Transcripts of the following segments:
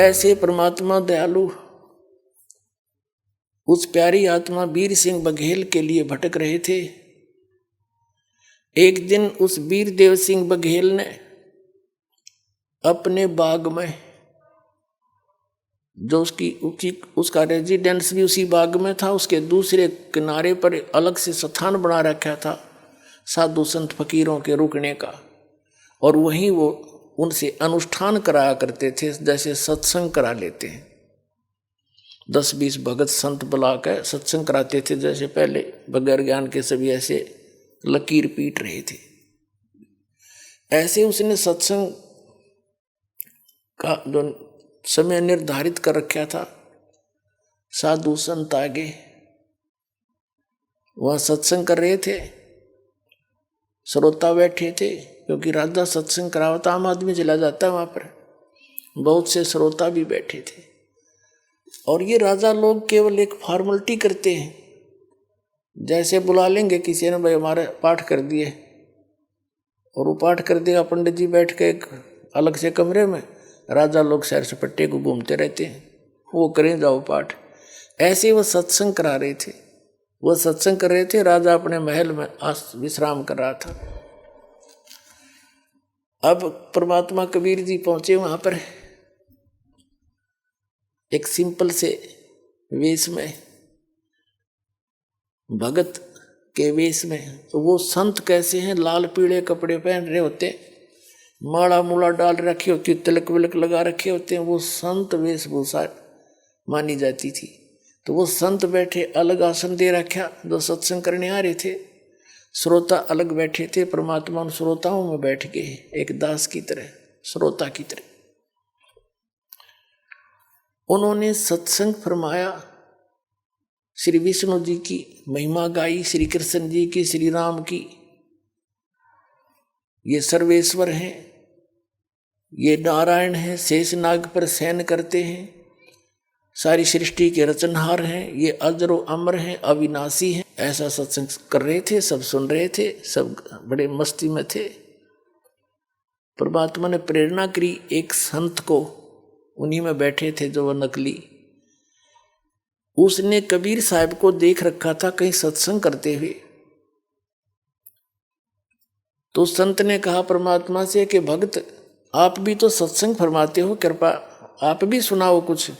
ऐसे परमात्मा दयालु उस प्यारी आत्मा वीर सिंह बघेल के लिए भटक रहे थे। एक दिन उस वीर देव सिंह बघेल ने अपने बाग में, जो उसका रेजिडेंस भी उसी बाग में था, उसके दूसरे किनारे पर अलग से स्थान बना रखा था साधु संत फकीरों के रुकने का, और वहीं वो उनसे अनुष्ठान कराया करते थे, जैसे सत्संग करा लेते हैं। 10-20 भगत संत बुला कर सत्संग कराते थे, जैसे पहले बगैर ज्ञान के सभी ऐसे लकीर पीट रहे थे। ऐसे उसने सत्संग का जो समय निर्धारित कर रखा था, साधु संत आगे वह सत्संग कर रहे थे, श्रोता बैठे थे, क्योंकि राजा सत्संग करावता आम आदमी चला जाता है वहां पर, बहुत से श्रोता भी बैठे थे। और ये राजा लोग केवल एक फॉर्मेलिटी करते हैं, जैसे बुला लेंगे किसी ने, भाई हमारे पाठ कर दिए, और वो पाठ कर देगा, पंडित जी बैठ के एक अलग से कमरे में, राजा लोग सैर सपट्टे को घूमते रहते हैं, वो करें जाओ पाठ। ऐसे वो सत्संग करा रहे थे, वो सत्संग कर रहे थे, राजा अपने महल में विश्राम कर रहा था। अब परमात्मा कबीर जी पहुंचे वहां पर, एक सिंपल से वेश में, भगत के वेश में। तो वो संत कैसे हैं, लाल पीले कपड़े पहन रहे होते, माला मूला डाल रखी होती, तिलक विलक लगा रखे होते हैं, वो संत वेशभूषा मानी जाती थी। तो वो संत बैठे, अलग आसन दे रखा, जो सत्संग करने आ रहे थे, श्रोता अलग बैठे थे। परमात्मा उन श्रोताओं में बैठ गए, एक दास की तरह, श्रोता की तरह। उन्होंने सत्संग फरमाया, श्री विष्णु जी की महिमा गाई, श्री कृष्ण जी की, श्री राम की। ये सर्वेश्वर हैं, ये नारायण हैं, शेष नाग पर शयन करते हैं, सारी सृष्टि के रचनहार हैं, ये अजरो अमर हैं, अविनाशी हैं। ऐसा सत्संग कर रहे थे, सब सुन रहे थे, सब बड़े मस्ती में थे। परमात्मा ने प्रेरणा करी एक संत को, उन्हीं में बैठे थे जो वो नकली, उसने कबीर साहब को देख रखा था कहीं सत्संग करते हुए। तो संत ने कहा परमात्मा से कि भक्त आप भी तो सत्संग फरमाते हो, कृपा आप भी सुनाओ कुछ।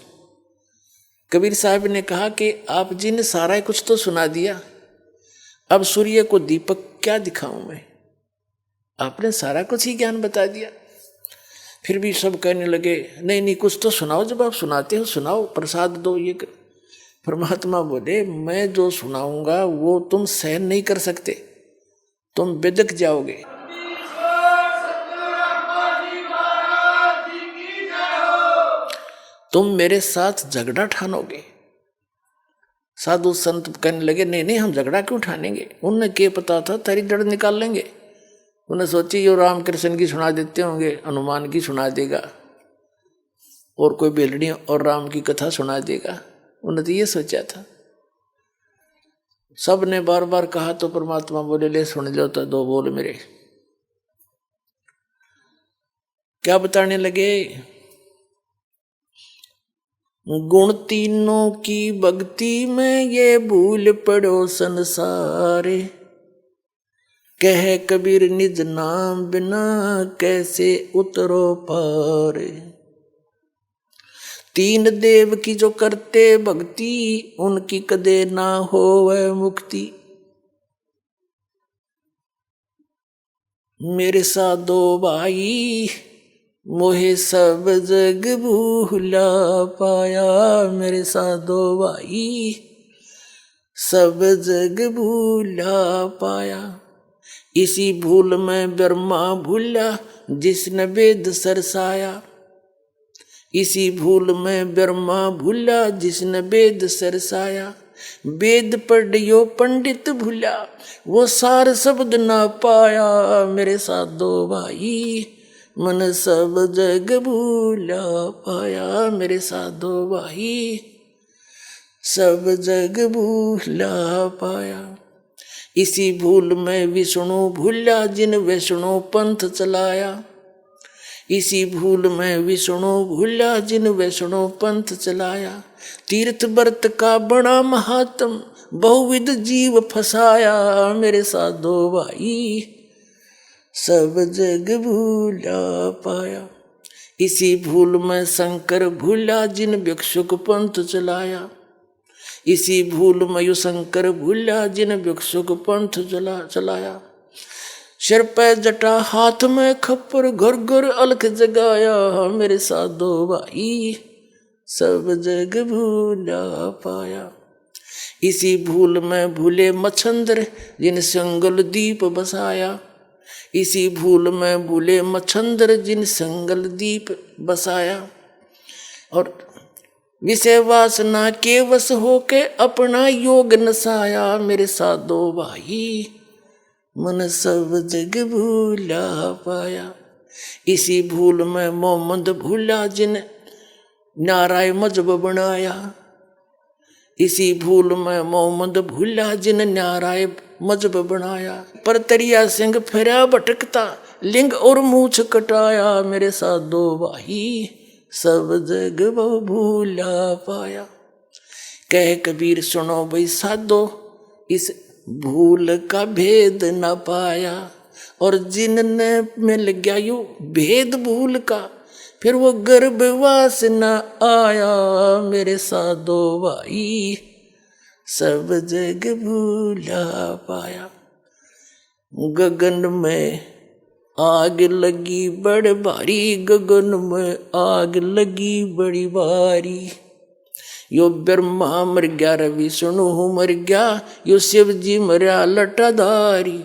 कबीर साहब ने कहा कि आप जी ने सारा कुछ तो सुना दिया, अब सूर्य को दीपक क्या दिखाऊं मैं, आपने सारा कुछ ही ज्ञान बता दिया। फिर भी सब कहने लगे नहीं नहीं कुछ तो सुनाओ, जब आप सुनाते हो सुनाओ, प्रसाद दो ये कर। परमात्मा बोले मैं जो सुनाऊंगा वो तुम सहन नहीं कर सकते, तुम बिदक जाओगे। तुम मेरे साथ झगड़ा ठानोगे। साधु संत कहने लगे नहीं नहीं हम झगड़ा क्यों ठानेंगे, उन्हें क्या पता था तेरी जड़ निकाल लेंगे। उन्हें सोची यो राम कृष्ण की सुना देते होंगे, हनुमान की सुना देगा, और कोई बेलड़ी और राम की कथा सुना देगा, उन्हें तो ये सोचा था। सब ने बार बार कहा तो परमात्मा बोले ले सुन लो तो दो बोल मेरे। क्या बताने लगे, गुण तीनों की भक्ति में ये भूल पड़ो संसारे, कह कबीर निज नाम बिना कैसे उतरो पारे। तीन देव की जो करते भक्ति, उनकी कदे ना होवे मुक्ति। मेरे साधो भाई मोहे सब जग भूला पाया, मेरे साधो भाई सब जग भूला पाया। इसी भूल में ब्रह्मा भूला जिसने वेद सरसाया, इसी भूल में ब्रह्मा भूला जिसने वेद सरसाया। वेद पढ़ियो पंडित भूला वो सार शब्द ना पाया, मेरे साधो भाई मन सब जग भूला पाया, मेरे साधो भाई सब जग भूला पाया। इसी भूल में विष्णु भूला जिन विष्णु पंथ चलाया, इसी भूल में विष्णु भूला जिन वैष्णो पंथ चलाया। तीर्थ व्रत का बड़ा महात्म बहुविध जीव फसाया। मेरे साधो भाई सब जग भूला पाया। इसी भूल में शंकर भूला जिन भिक्षुक पंथ चलाया। इसी भूल में यु शंकर भूला जिन भिक्षुक पंथ चलाया। सिर पे जटा हाथ में खप्पर घर घर अलख जगाया। मेरे साधो भाई सब जग भूला पाया। इसी भूल में भूले मच्छंदर जिन संगल दीप बसाया। इसी भूल में भूले मच्छंदर जिन संगल दीप बसाया। और विषय वासना के वश होके अपना योग नसाया। मेरे साधो भाई मन सब जग भूला पाया। इसी भूल में मोहम्मद भूला जिन नाराय मजहब बनाया। इसी भूल में मोहम्मद भूला जिन नाराय मजहब बनाया। पर तरिया सिंह फिरा भटकता लिंग और मूछ कटाया। मेरे साधो भाई सब जग भूला पाया। कह कबीर सुनो भाई साधो इस भूल का भेद न पाया। और जिनने मिल गया यू भेद भूल का फिर वो गर्भवास न आया। मेरे साधो भाई सब जग भूला पाया। गगन में आग लगी बड़ भारी। गगन में आग लगी बड़ी भारी। यो ब्रह्मा मर गया रे विष्णु मर गया। यो शिव जी मरया लटाधारी।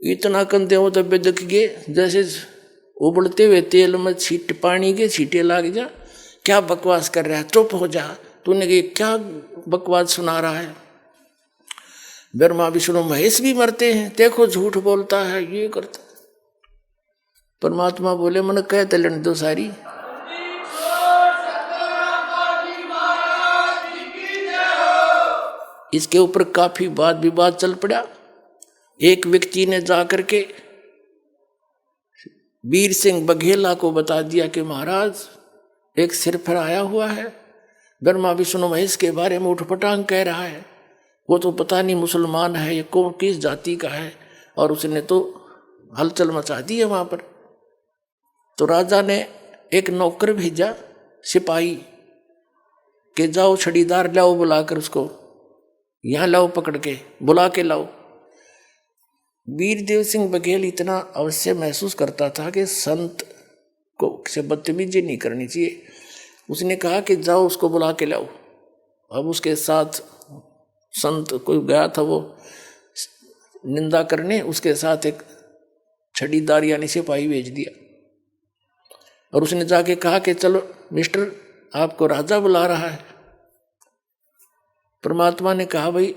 इतना कंधे हो तो बेदक गए जैसे उबलते हुए तेल में छीट पानी के छींटे लाग जा। क्या बकवास कर रहा है, चुप हो जा, तूने क्या बकवास सुना रहा है। ब्रह्मा विष्णु महेश भी मरते हैं, देखो झूठ बोलता है, ये करता। परमात्मा बोले मन कह तलन दो सारी। इसके ऊपर काफी वाद विवाद चल पड़ा। एक व्यक्ति ने जाकर के वीर सिंह बघेला को बता दिया कि महाराज एक सिर फहराया हुआ है, ब्रह्मा विष्णु महेश के बारे में उठपटांग कह रहा है। वो तो पता नहीं मुसलमान है या कौन किस जाति का है, और उसने तो हलचल मचा दी है वहां पर। तो राजा ने एक नौकर भेजा सिपाही के जाओ छड़ीदार लाओ, बुलाकर उसको यहाँ लाओ, पकड़ के बुला के लाओ। वीरदेव सिंह बघेल इतना अवश्य महसूस करता था कि संत को से बदतमीजी नहीं करनी चाहिए। उसने कहा कि जाओ उसको बुला के लाओ। अब उसके साथ संत कोई गया था वो निंदा करने, उसके साथ एक छड़ीदार यानी सिपाही भेज दिया। और उसने जाके कहा कि चलो मिस्टर आपको राजा बुला रहा है। परमात्मा ने कहा भाई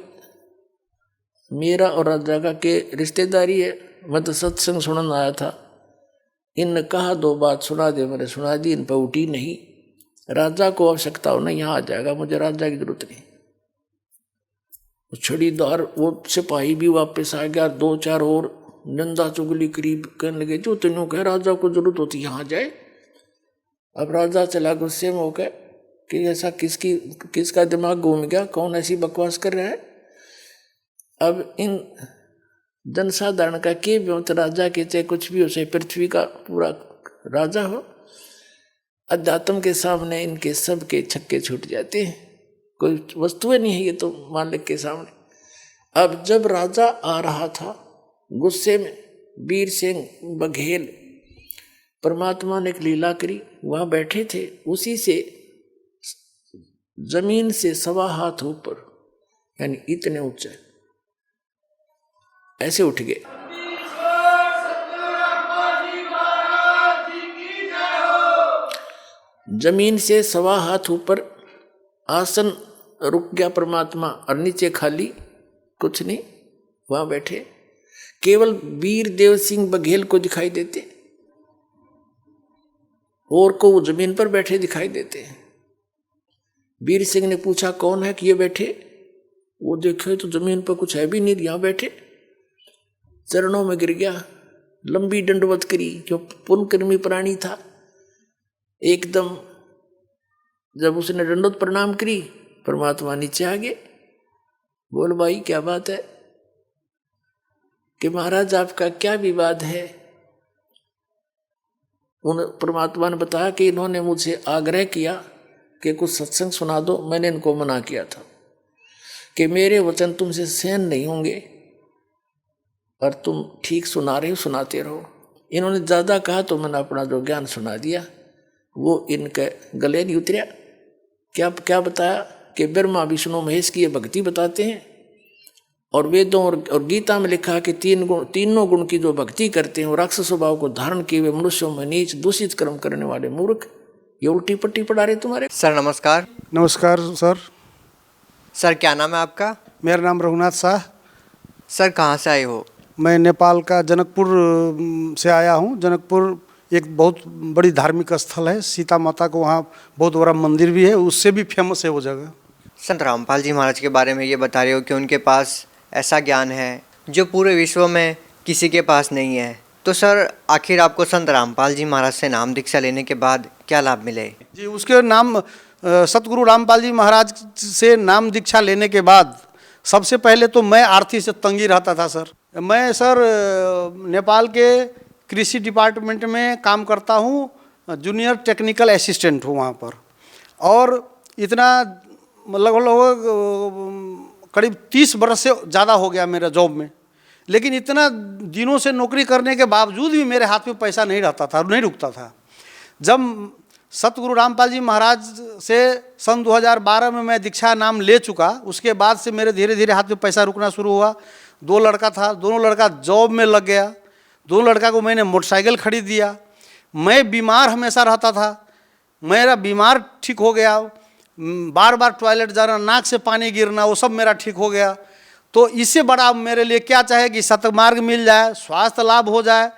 मेरा और राजा का के रिश्तेदारी है, मैं तो सत्संग सुनने आया था, इन कहा दो बात सुना दे, मैंने सुना दी, इन पर उठी नहीं। राजा को आवश्यकता हो ना यहाँ आ जाएगा, मुझे राजा की जरूरत नहीं। छड़ीदार वो सिपाही भी वापस आ गया, दो चार और निंदा चुगली करीब करने लगे, जो तेनों कह राजा को जरूरत होती यहाँ जाए। अब राजा चला गुस्से में होकर कि ऐसा किसका दिमाग घूम गया, कौन ऐसी बकवास कर रहा है। अब इन जनसाधारण का के भी राजा के चाहे कुछ भी हो, चाहे पृथ्वी का पूरा राजा हो, अध्यात्म के सामने इनके सब के छक्के छूट जाते हैं। कोई वस्तुएं नहीं है ये तो मालिक के सामने। अब जब राजा आ रहा था गुस्से में, वीर सिंह बघेल, परमात्मा ने एक लीला करी, वहां बैठे थे, उसी से जमीन से 1.25 हाथ ऊपर यानी इतने ऊंचे ऐसे उठ गए। जमीन से 1.25 हाथ ऊपर आसन रुक गया परमात्मा, और नीचे खाली कुछ नहीं, वहां बैठे। केवल वीरदेव सिंह बघेल को दिखाई देते, और को वो जमीन पर बैठे दिखाई देते हैं। वीर सिंह ने पूछा कौन है कि ये बैठे। वो देखे तो जमीन पर कुछ है भी नहीं, यहां बैठे। चरणों में गिर गया लंबी दंडवत करी। जो पुण्यकर्मी प्राणी था, एकदम जब उसने दंडवत प्रणाम करी, परमात्मा नीचे आ गए। बोल भाई क्या बात है कि महाराज आपका क्या विवाद है। उन परमात्मा ने बताया कि इन्होंने मुझे आग्रह किया कि कुछ सत्संग सुना दो। मैंने इनको मना किया था कि मेरे वचन तुमसे सहन नहीं होंगे और तुम ठीक सुना रहे हो, सुनाते रहो। इन्होंने ज़्यादा कहा तो मैंने अपना जो ज्ञान सुना दिया, वो इनके गले नहीं उतरा। क्या क्या बताया कि ब्रह्मा विष्णु महेश की ये भक्ति बताते हैं, और वेदों और गीता में लिखा है कि तीनों गुण की जो भक्ति करते हैं वो राक्षस स्वभाव को धारण किए हुए मनुष्यों में नीच दूषित कर्म करने वाले मूर्ख, ये उल्टी पट्टी पढ़ा रहे तुम्हारे। सर नमस्कार। नमस्कार सर। सर क्या नाम है आपका? मेरा नाम रघुनाथ शाह। सर कहाँ से आए हो? मैं नेपाल का जनकपुर से आया हूँ। जनकपुर एक बहुत बड़ी धार्मिक स्थल है, सीता माता को वहाँ बहुत बड़ा मंदिर भी है, उससे भी फेमस है वो जगह। संत रामपाल जी महाराज के बारे में ये बता रहे हो कि उनके पास ऐसा ज्ञान है जो पूरे विश्व में किसी के पास नहीं है। तो सर आखिर आपको संत रामपाल जी महाराज से नाम दीक्षा लेने के बाद क्या लाभ मिले? जी उसके नाम सतगुरु रामपाल जी महाराज से नाम दीक्षा लेने के बाद सबसे पहले तो मैं आर्थिक से तंगी रहता था सर। मैं सर नेपाल के कृषि डिपार्टमेंट में काम करता हूँ, जूनियर टेक्निकल असिस्टेंट हूँ वहाँ पर, और इतना लगभग करीब 30 बरस से ज़्यादा हो गया मेरा जॉब में। लेकिन इतना दिनों से नौकरी करने के बावजूद भी मेरे हाथ में पैसा नहीं रहता था, नहीं रुकता था। जब सतगुरु रामपाल जी महाराज से सन 2012 में मैं दीक्षा नाम ले चुका, उसके बाद से मेरे धीरे धीरे हाथ में पैसा रुकना शुरू हुआ। 2 लड़का था, दोनों लड़का जॉब में लग गया। 2 लड़का को मैंने मोटरसाइकिल खरीद दिया। मैं बीमार हमेशा रहता था, मेरा बीमार ठीक हो गया। बार बार टॉयलेट जाना, नाक से पानी गिरना, वो सब मेरा ठीक हो गया। तो इससे बड़ा मेरे लिए क्या चाहे कि सतमार्ग मिल जाए, स्वास्थ्य लाभ हो जाए,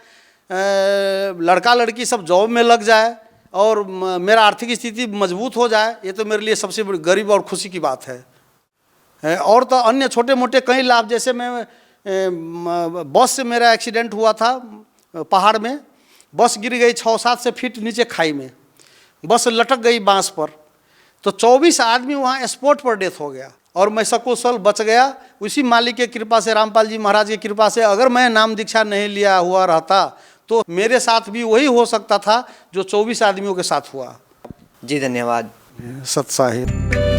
लड़का लड़की सब जॉब में लग जाए और मेरा आर्थिक स्थिति मजबूत हो जाए। ये तो मेरे लिए सबसे बड़ी गरीब और खुशी की बात है। और तो अन्य छोटे मोटे कई लाभ, जैसे मैं बस से मेरा एक्सीडेंट हुआ था पहाड़ में। बस गिर गई 6-7 फीट नीचे खाई में, बस लटक गई बांस पर। तो 24 आदमी वहाँ स्पॉट पर डेथ हो गया और मैं सकुशल बच गया। उसी मालिक के कृपा से, रामपाल जी महाराज की कृपा से। अगर मैं नाम दीक्षा नहीं लिया हुआ रहता तो मेरे साथ भी वही हो सकता था जो 24 आदमियों के साथ हुआ। जी धन्यवाद। सत साहिब।